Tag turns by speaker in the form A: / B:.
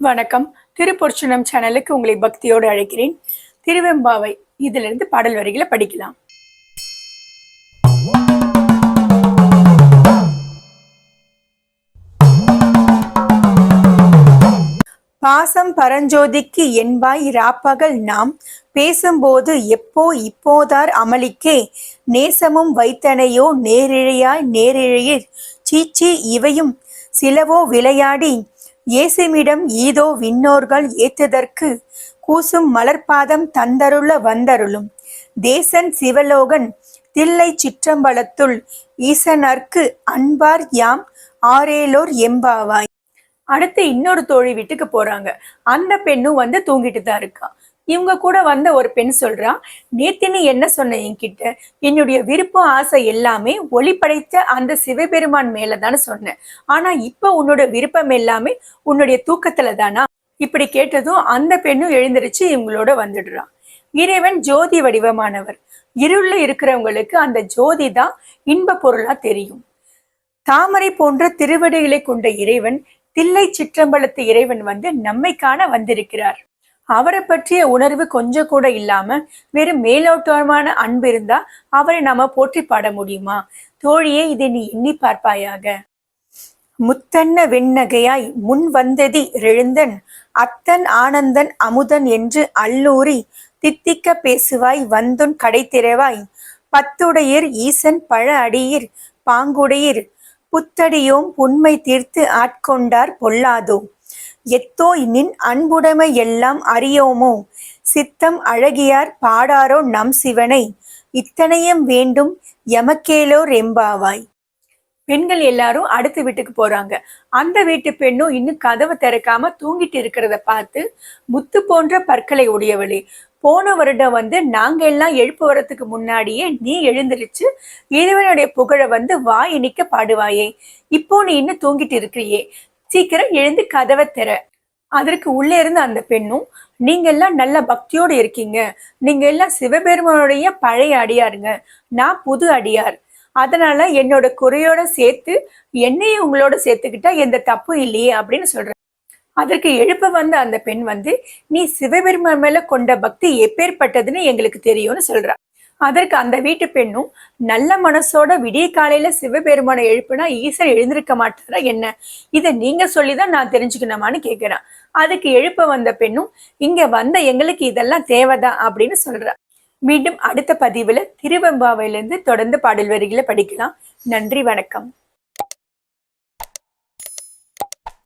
A: வணக்கம். திருப்பொற்சுனம் சேனலுக்கு உங்களை பக்தியோடு அழைக்கிறேன். திருவெம்பாவை இதிலிருந்து பாடல் வரிகளை படிக்கலாம். பாசம் பரஞ்சோதிக்கு என்பாய் ராப்பகல் நாம் பேசும்போது எப்போ இப்போதார் அமளிக்கே நேசமும் வைத்தனையோ நேரிழையாய் நேரிழையீர் சீச்சி இவையும் சிலவோ விளையாடி ஏசுமிடம் ஈதோ விண்ணோர்கள் ஏத்துதற்கு கூசும் மலர்பாதம் தந்தருள வந்தருளும் தேசன் சிவலோகன் தில்லை சிற்றம்பலத்துள் ஈசனர்க்கு அன்பார் யாம் ஆரேலோர் எம்பாவாய். அடுத்து இன்னொரு தோழி வீட்டுக்கு போறாங்க. அந்த பெண்ணும் வந்து தூங்கிட்டு தான் இருக்கா. இவங்க கூட வந்த ஒரு பெண் சொல்றா, நேத்து நீ என்ன சொன்ன என்கிட்ட? என்னுடைய விருப்பம் ஆசை எல்லாமே ஒளி படைத்த அந்த சிவபெருமான் மேலதானு சொன்னேன். ஆனா இப்ப உன்னோட விருப்பம் எல்லாமே உன்னுடைய தூக்கத்துல தானா? இப்படி கேட்டதும் அந்த பெண்ணும் எழுந்திருச்சு இவங்களோட வந்துடுறான். இறைவன் ஜோதி வடிவமானவர். இருள்ல இருக்கிறவங்களுக்கு அந்த ஜோதி தான் இன்ப பொருளா தெரியும். தாமரை போன்ற திருவடிகளை கொண்ட இறைவன், தில்லை சிற்றம்பலத்து இறைவன் வந்து நம்மை காண வந்திருக்கிறார். அவரை பற்றிய உணர்வு கொஞ்சம் கூட இல்லாம வெறும் மேலோட்டமான அன்பு இருந்தா அவரை நாம போற்றி பாட முடியுமா? தோழியே, இதை நீ எண்ணி பார்ப்பாயாக. முத்தன்ன வெண்ணகையாய் முன் வந்ததி ரெழுந்தன் அத்தன் ஆனந்தன் அமுதன் என்று அல்லூரி தித்திக்க பேசுவாய் வந்துன் கடை திறவாய் பத்துடையர் ஈசன் பழ அடியிர் பாங்குடையர் புத்தடியோம் புன்மை தீர்த்து ஆட்கொண்டார் பொல்லாதோ எத்தோய் நின் அன்புடைமை எல்லாம் அறியோமோ சித்தம் அழகியார் பாடாரோ நம் சிவனை இத்தனையும் வேண்டும் எமக்கேலோர் எம்பாவாய். பெண்கள் எல்லாரும் அடுத்த வீட்டுக்கு போறாங்க. அந்த வீட்டு பெண்ணும் இன்னும் கதவை திறக்காம தூங்கிட்டு இருக்கிறத பார்த்து, முத்து போன்ற பற்களை உடையவளே, போன வருடம் வந்து நாங்க எல்லாம் எழுப்பு வரத்துக்கு முன்னாடியே நீ எழுந்திருச்சு இறைவனுடைய புகழ வந்து வாய் இனிக்க பாடுவாயே, இப்போ நீ இன்னும் தூங்கிட்டு இருக்கிறியே, சீக்கிரம் எழுந்து கதவை திற. அதற்கு உள்ளே இருந்து அந்த பெண்ணும், நீங்க எல்லாம் நல்ல பக்தியோடு இருக்கீங்க, நீங்க எல்லாம் சிவபெருமானுடைய பழைய அடியாருங்க, நான் புது அடியார், அதனால என்னோட குறையோட சேர்த்து என்னையும் உங்களோட சேர்த்துக்கிட்டா எந்த தப்பும் இல்லையே அப்படின்னு சொல்றேன். அதற்கு எழுப்ப வந்த அந்த பெண் வந்து, நீ சிவபெருமான் மேல கொண்ட பக்தி எப்பேற்பட்டதுன்னு எங்களுக்கு தெரியும்னு சொல்றா. அதற்கு அந்த வீட்டு பெண்ணும், நல்ல மனசோட விடிய காலையில சிவபெருமானை எழுப்புனா ஈசன் எழுந்திருக்க மாட்டாரா என்ன? இதை நீங்க சொல்லிதான் நான் தெரிஞ்சுக்கணுமான்னு கேட்கிறான். அதுக்கு எழுப்ப வந்த பெண்ணும், இங்க வந்த எங்களுக்கு இதெல்லாம் தேவைதான் அப்படின்னு சொல்றா. மீண்டும் அடுத்த பதிவுல திருவெம்பாவையிலிருந்து தொடர்ந்து பாடல் வரிகளை படிக்கலாம். நன்றி, வணக்கம்.